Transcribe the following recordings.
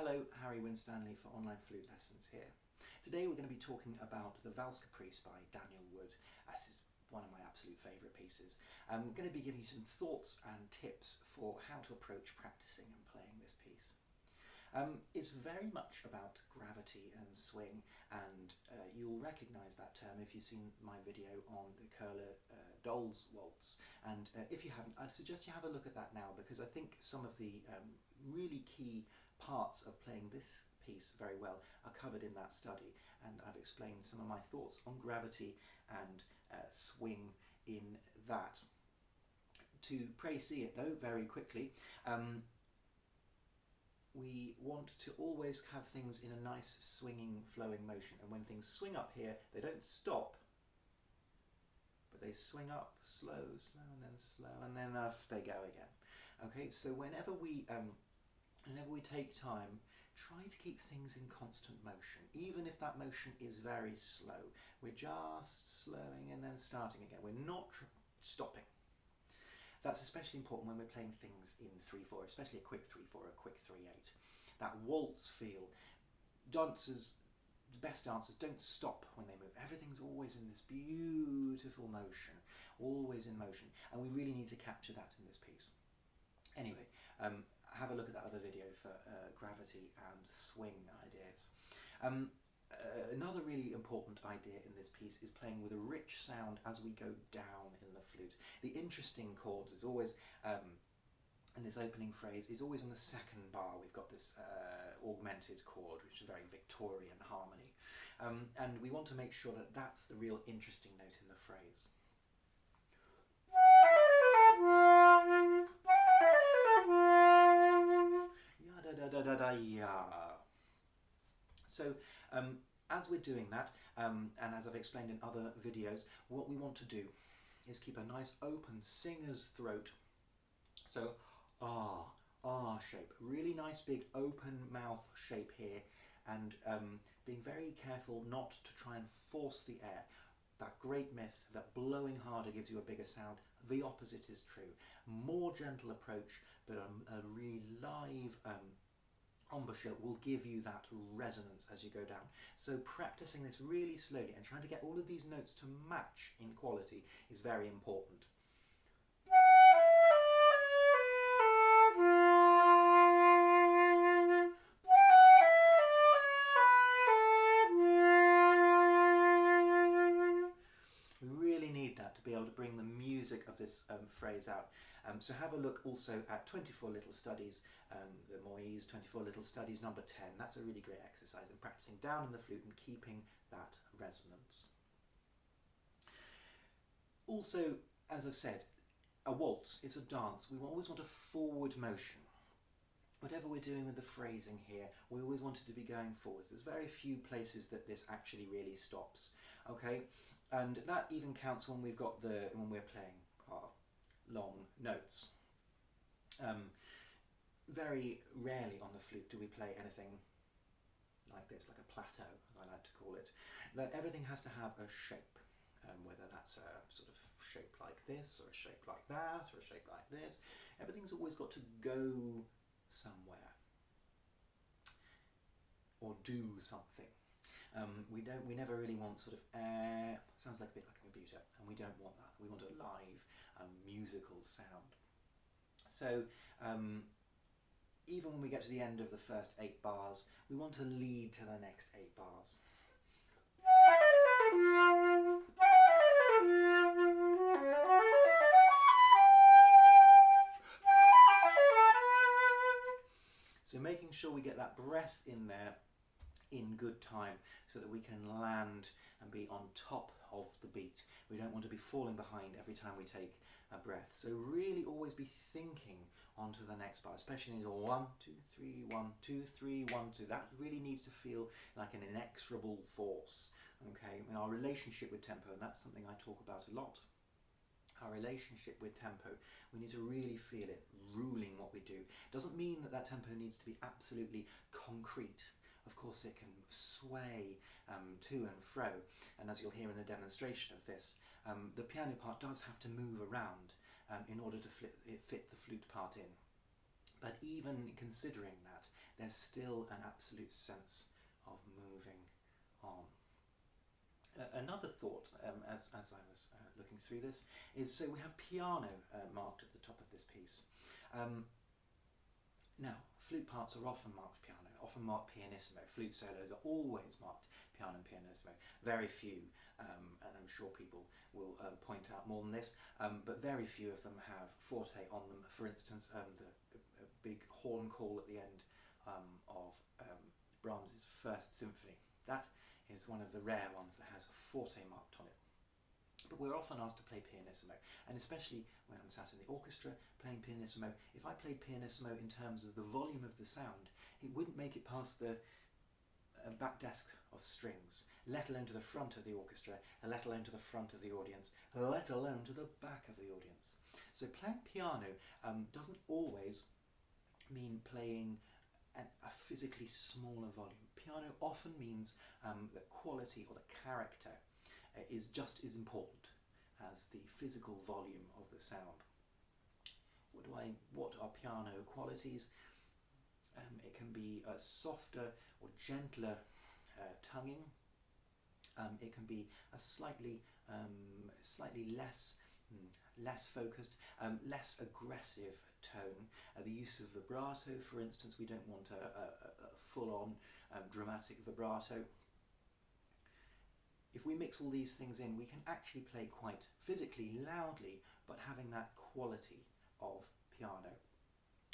Hello, Harry Winstanley for Online Flute Lessons here. Today we're going to be talking about the Valse Caprice by Daniel Wood. This is one of my absolute favourite pieces. I'm going to be giving you some thoughts and tips for how to approach practicing and playing this piece. It's very much about gravity and swing, and you'll recognise that term if you've seen my video on the Köhler Dolls Waltz, and if you haven't, I'd suggest you have a look at that now, because I think some of the really key parts of playing this piece very well are covered in that study, and I've explained some of my thoughts on gravity and swing in that. To see it though, very quickly, we want to always have things in a nice swinging, flowing motion, and when things swing up here, they don't stop, but they swing up slow, slow, and then off they go again. Okay, so whenever we take time, try to keep things in constant motion, even if that motion is very slow. We're just slowing and then starting again. We're not stopping. That's especially important when we're playing things in 3/4, especially a quick 3/4 or a quick 3/8. That waltz feel. Dancers, the best dancers, don't stop when they move. Everything's always in this beautiful motion, always in motion, and we really need to capture that in this piece. Anyway, have a look at that other video for gravity and swing ideas. Another really important idea in this piece is playing with a rich sound as we go down in the flute. The interesting chords is always, in this opening phrase, is always on the second bar. We've got this augmented chord, which is a very Victorian harmony. And we want to make sure that that's the real interesting note in the phrase. Ya. So as we're doing that, and as I've explained in other videos, what we want to do is keep a nice open singer's throat. So ah shape, really nice big open mouth shape here, and being very careful not to try and force the air. That great myth that blowing harder gives you a bigger sound. The opposite is true. More gentle approach, but a really live embouchure will give you that resonance as you go down. So practicing this really slowly and trying to get all of these notes to match in quality is very important. To be able to bring the music of this phrase out. So have a look also at 24 Little Studies, the Moyse 24 Little Studies number 10. That's a really great exercise in practicing down in the flute and keeping that resonance. Also, as I've said, a waltz is a dance. We always want a forward motion. Whatever we're doing with the phrasing here, we always want it to be going forwards. There's very few places that this actually really stops. Okay, and that even counts when we've got when we're playing our long notes. Very rarely on the flute do we play anything like this, like a plateau, as I like to call it. That everything has to have a shape. Whether that's a sort of shape like this, or a shape like that, or a shape like this. Everything's always got to go somewhere or do something. We never really want sort of sounds like a bit like a computer, and we don't want that. We want a live musical sound. So even when we get to the end of the first 8 bars, we want to lead to the next 8 bars. So making sure we get that breath in there in good time so that we can land and be on top of the beat. We don't want to be falling behind every time we take a breath. So really always be thinking onto the next bar, especially in these 1, 2, 3, 1, 2, 3, 1, 2. That really needs to feel like an inexorable force. Okay, in our relationship with tempo, and that's something I talk about a lot. Our relationship with tempo, we need to really feel it ruling what we do. Doesn't mean that tempo needs to be absolutely concrete. Of course it can sway to and fro, and as you'll hear in the demonstration of this, the piano part does have to move around in order to fit the flute part in. But even considering that, there's still an absolute sense of moving on. Another thought, as I was looking through this, is so we have piano marked at the top of this piece. Now, flute parts are often marked piano, often marked pianissimo. Flute solos are always marked piano and pianissimo. Very few, and I'm sure people will point out more than this, but very few of them have forte on them. For instance, the big horn call at the end of Brahms's First Symphony. That is one of the rare ones that has a forte marked on it. But we're often asked to play pianissimo, and especially when I'm sat in the orchestra playing pianissimo, if I played pianissimo in terms of the volume of the sound, it wouldn't make it past the back desk of strings, let alone to the front of the orchestra, let alone to the front of the audience, let alone to the back of the audience. So playing piano doesn't always mean playing a physically smaller volume. Piano often means the quality or the character is just as important as the physical volume of the sound. What are piano qualities? It can be a softer or gentler tonguing. It can be a slightly less focused, less aggressive tone. The use of vibrato, for instance, we don't want a full-on dramatic vibrato. If we mix all these things in, we can actually play quite physically loudly, but having that quality of piano.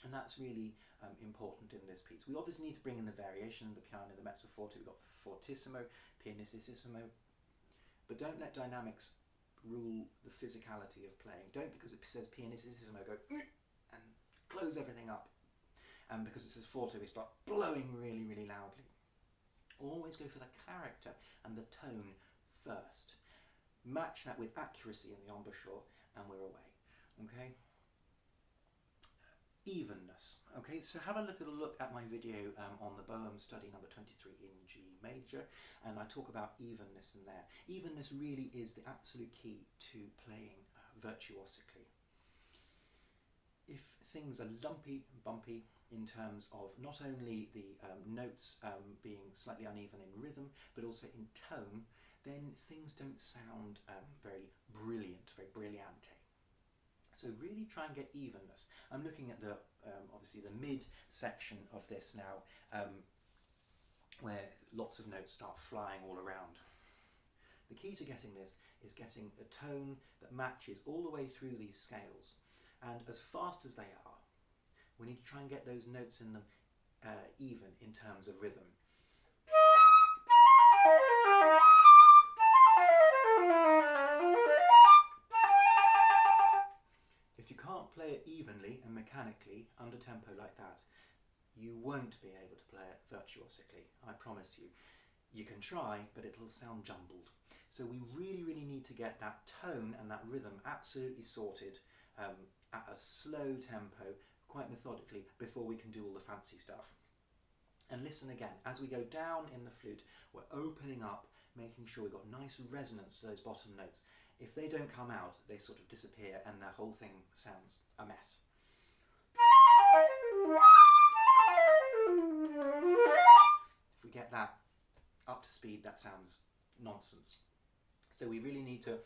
And that's really important in this piece. We obviously need to bring in the variation, the piano, the mezzo forte, we've got fortissimo, pianissimo, but don't let dynamics rule the physicality of playing. Don't, because it says pianissimo, go and close everything up. And because it says forte, we start blowing really, really loudly. Always go for the character and the tone first. Match that with accuracy in the embouchure and we're away. Okay? Evenness. Okay, so have a look at my video on the Boehm study number 23 in G major, and I talk about evenness in there. Evenness really is the absolute key to playing virtuosically. If things are lumpy, bumpy in terms of not only the notes being slightly uneven in rhythm, but also in tone, then things don't sound very brilliant, very brillante. So really try and get evenness. I'm looking at the obviously the mid section of this now, where lots of notes start flying all around. The key to getting this is getting a tone that matches all the way through these scales, and as fast as they are, we need to try and get those notes in them even in terms of rhythm. If you can't play it evenly and mechanically under tempo like that, you won't be able to play it virtuosically, I promise you. You can try, but it'll sound jumbled. So we really, really need to get that tone and that rhythm absolutely sorted at a slow tempo, quite methodically, before we can do all the fancy stuff. And listen again, as we go down in the flute, we're opening up, making sure we've got nice resonance to those bottom notes. If they don't come out, they sort of disappear and the whole thing sounds a mess. If we get that up to speed, that sounds nonsense. So we really need to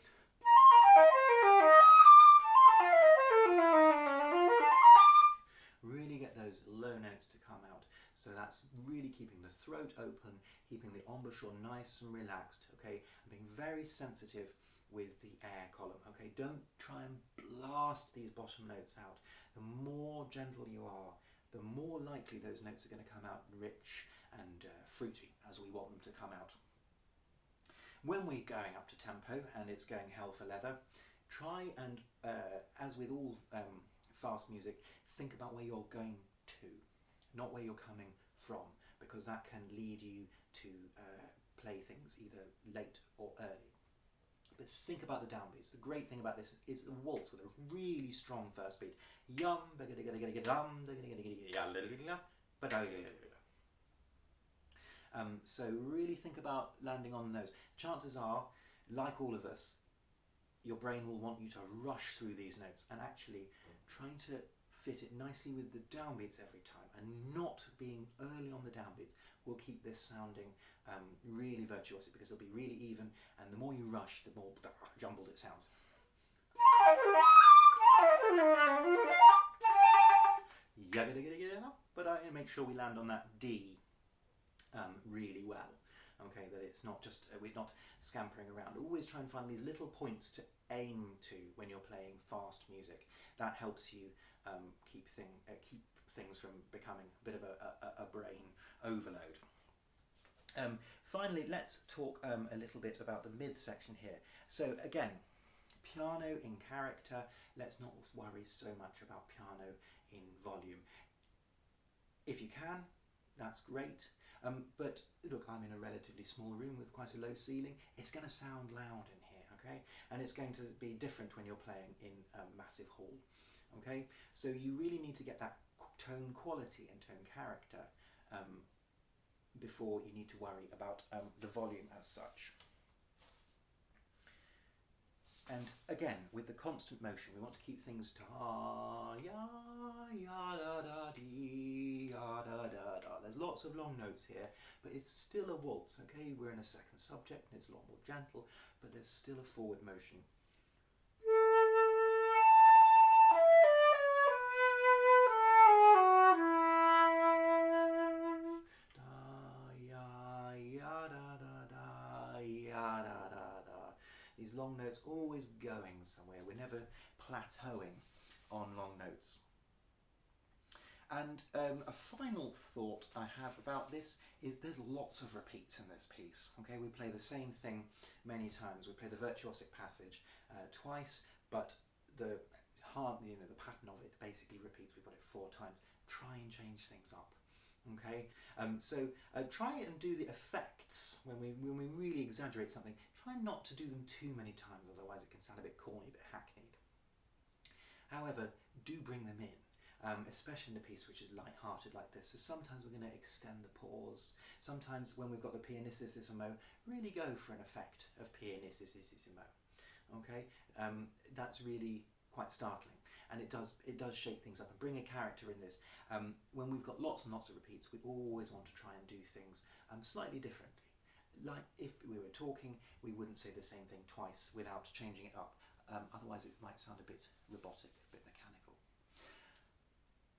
really get those low notes to come out. So that's really keeping the throat open, keeping the embouchure nice and relaxed, okay, and being very sensitive with the air column, okay. Don't try and blast these bottom notes out. The more gentle you are, the more likely those notes are going to come out rich and fruity as we want them to come out. When we're going up to tempo and it's going hell for leather, try and, as with all fast music, think about where you're going to, not where you're coming from, because that can lead you to play things either late or early. But think about the downbeats. The great thing about this is the waltz with a really strong first beat. So really think about landing on those. Chances are, like all of us, your brain will want you to rush through these notes, and actually trying to fit it nicely with the downbeats every time and not being will keep this sounding really virtuosic, because it'll be really even, and the more you rush, the more jumbled it sounds. But I make sure we land on that D really well. Okay, that it's not just we're not scampering around. Always try and find these little points to aim to when you're playing fast music. That helps you keep things from becoming a bit of a brain overload. Finally, let's talk a little bit about the mid section here. So again, piano in character. Let's not worry so much about piano in volume. If you can, that's great. But look, I'm in a relatively small room with quite a low ceiling. It's going to sound loud in here, okay? And it's going to be different when you're playing in a massive hall, okay? So you really need to get that tone quality and tone character before you need to worry about the volume as such. And again, with the constant motion, we want to keep things ta, ya, ya, da, da, dee, ya, da, da, da. There's lots of long notes here, but it's still a waltz, okay? We're in a second subject, and it's a lot more gentle, but there's still a forward motion. These long notes always going somewhere. We're never plateauing on long notes. And a final thought I have about this is there's lots of repeats in this piece. Okay, we play the same thing many times. We play the virtuosic passage twice, but the pattern of it basically repeats. We've got it 4 times. Try and change things up. Okay, so try and do the effects when we really exaggerate something. Try not to do them too many times, otherwise it can sound a bit corny, a bit hackneyed. However, do bring them in, especially in a piece which is light-hearted like this. So sometimes we're going to extend the pause. Sometimes when we've got the pianissimo, really go for an effect of pianissimo. Okay, that's really quite startling. And it does shake things up and bring a character in this. When we've got lots and lots of repeats, we always want to try and do things slightly differently. Like if we were talking, we wouldn't say the same thing twice without changing it up. Otherwise it might sound a bit robotic, a bit mechanical.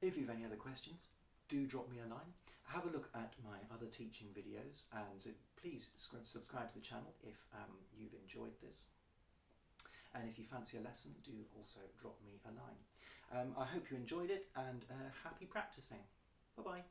If you've any other questions, do drop me a line. Have a look at my other teaching videos, and please subscribe to the channel if you've enjoyed this. And if you fancy a lesson, do also drop me a line. I hope you enjoyed it, and happy practicing. Bye-bye.